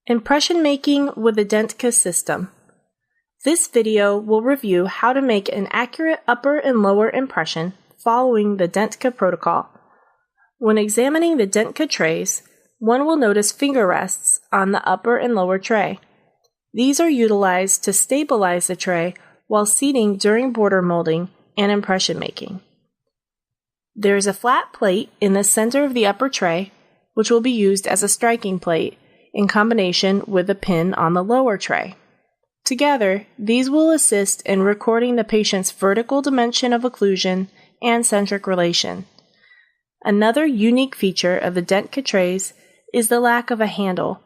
Impression making with the DENTCA system. This video will review how to make an accurate upper and lower impression following the DENTCA protocol. When examining the DENTCA trays, one will notice finger rests on the upper and lower tray. These are utilized to stabilize the tray while seating during border molding and impression making. There is a flat plate in the center of the upper tray, which will be used as a striking plate in combination with the pin on the lower tray. Together, these will assist in recording the patient's vertical dimension of occlusion and centric relation. Another unique feature of the DENTCA trays is the lack of a handle.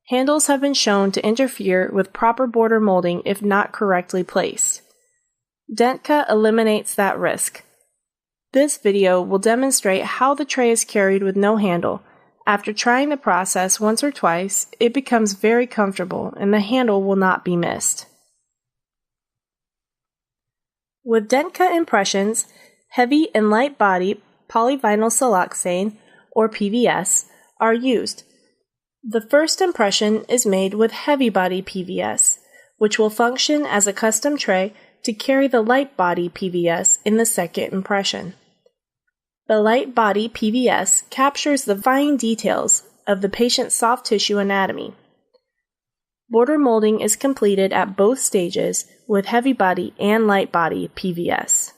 Handles have been shown to interfere with proper border molding if not correctly placed. DENTCA eliminates that risk. This video will demonstrate how the tray is carried with no handle. After trying the process once or twice, it becomes very comfortable and the handle will not be missed. With DENTCA impressions, heavy and light body polyvinyl siloxane, or PVS, are used. The first impression is made with heavy body PVS, which will function as a custom tray to carry the light body PVS in the second impression. The light body PVS captures the fine details of the patient's soft tissue anatomy. Border molding is completed at both stages with heavy body and light body PVS.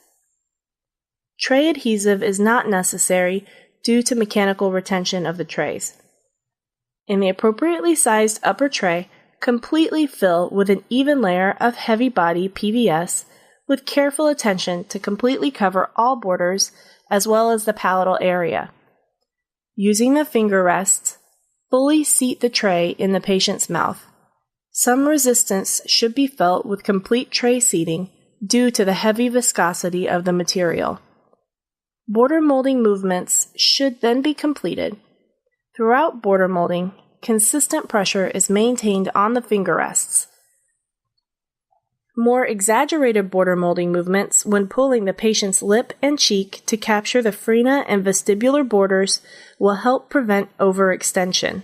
Tray adhesive is not necessary due to mechanical retention of the trays. In the appropriately sized upper tray, completely fill with an even layer of heavy body PVS with careful attention to completely cover all borders as well as the palatal area. Using the finger rests, fully seat the tray in the patient's mouth. Some resistance should be felt with complete tray seating due to the heavy viscosity of the material. Border molding movements should then be completed. Throughout border molding, consistent pressure is maintained on the finger rests. More exaggerated border molding movements when pulling the patient's lip and cheek to capture the frena and vestibular borders will help prevent overextension.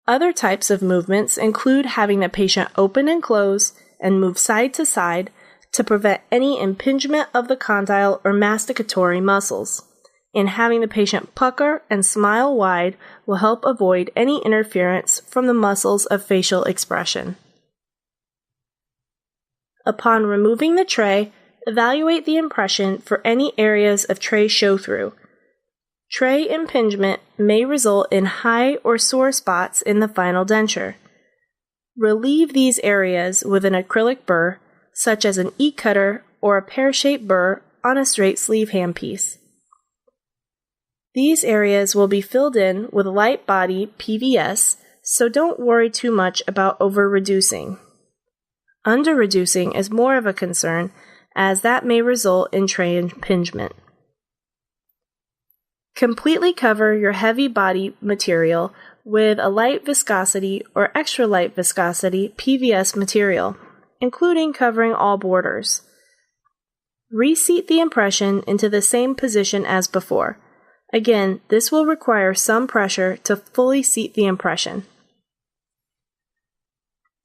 Other types of movements include having the patient open and close and move side to side to prevent any impingement of the condyle or masticatory muscles. And having the patient pucker and smile wide will help avoid any interference from the muscles of facial expression. Upon removing the tray, evaluate the impression for any areas of tray show-through. Tray impingement may result in high or sore spots in the final denture. Relieve these areas with an acrylic burr, such as an E-cutter or a pear-shaped burr on a straight sleeve handpiece. These areas will be filled in with light body PVS, so don't worry too much about over-reducing. Under-reducing is more of a concern, as that may result in tray impingement. Completely cover your heavy body material with a light viscosity or extra light viscosity PVS material, including covering all borders. Reseat the impression into the same position as before. Again, this will require some pressure to fully seat the impression.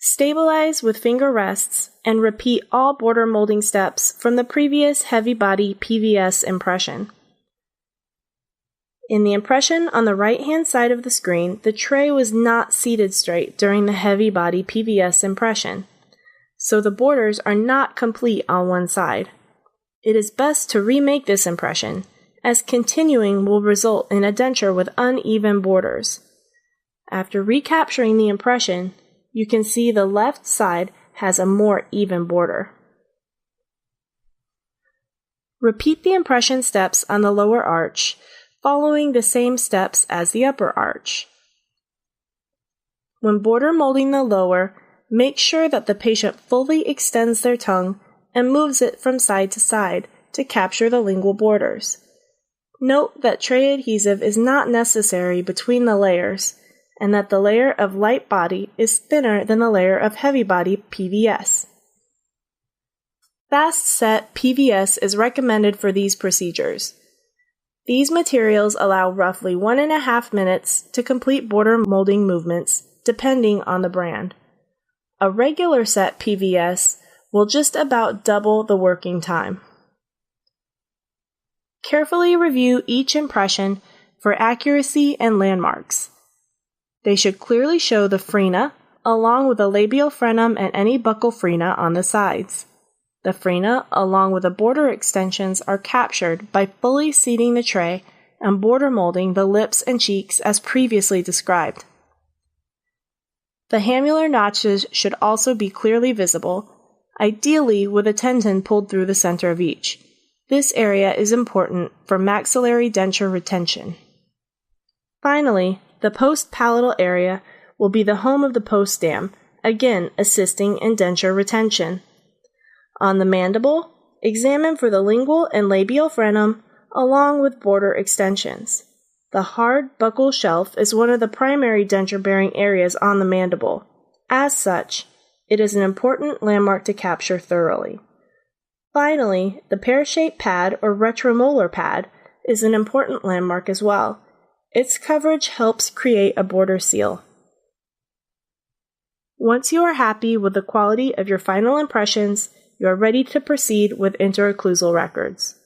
Stabilize with finger rests and repeat all border molding steps from the previous heavy body PVS impression. In the impression on the right-hand side of the screen, the tray was not seated straight during the heavy body PVS impression, so the borders are not complete on one side. It is best to remake this impression, as continuing will result in a denture with uneven borders. After recapturing the impression, you can see the left side has a more even border. Repeat the impression steps on the lower arch, following the same steps as the upper arch. When border molding the lower, make sure that the patient fully extends their tongue and moves it from side to side to capture the lingual borders. Note that tray adhesive is not necessary between the layers, and that the layer of light body is thinner than the layer of heavy body PVS. Fast set PVS is recommended for these procedures. These materials allow roughly 1.5 minutes to complete border molding movements depending on the brand. A regular set PVS will just about double the working time. Carefully review each impression for accuracy and landmarks. They should clearly show the frena, along with the labial frenum and any buccal frena on the sides. The frena, along with the border extensions, are captured by fully seating the tray and border molding the lips and cheeks as previously described. The hamular notches should also be clearly visible, ideally with a tendon pulled through the center of each. This area is important for maxillary denture retention. Finally, the post-palatal area will be the home of the post-stem, again assisting in denture retention. On the mandible, examine for the lingual and labial frenum, along with border extensions. The hard buccal shelf is one of the primary denture-bearing areas on the mandible. As such, it is an important landmark to capture thoroughly. Finally, the pear-shaped pad or retromolar pad is an important landmark as well. Its coverage helps create a border seal. Once you are happy with the quality of your final impressions, you are ready to proceed with interocclusal records.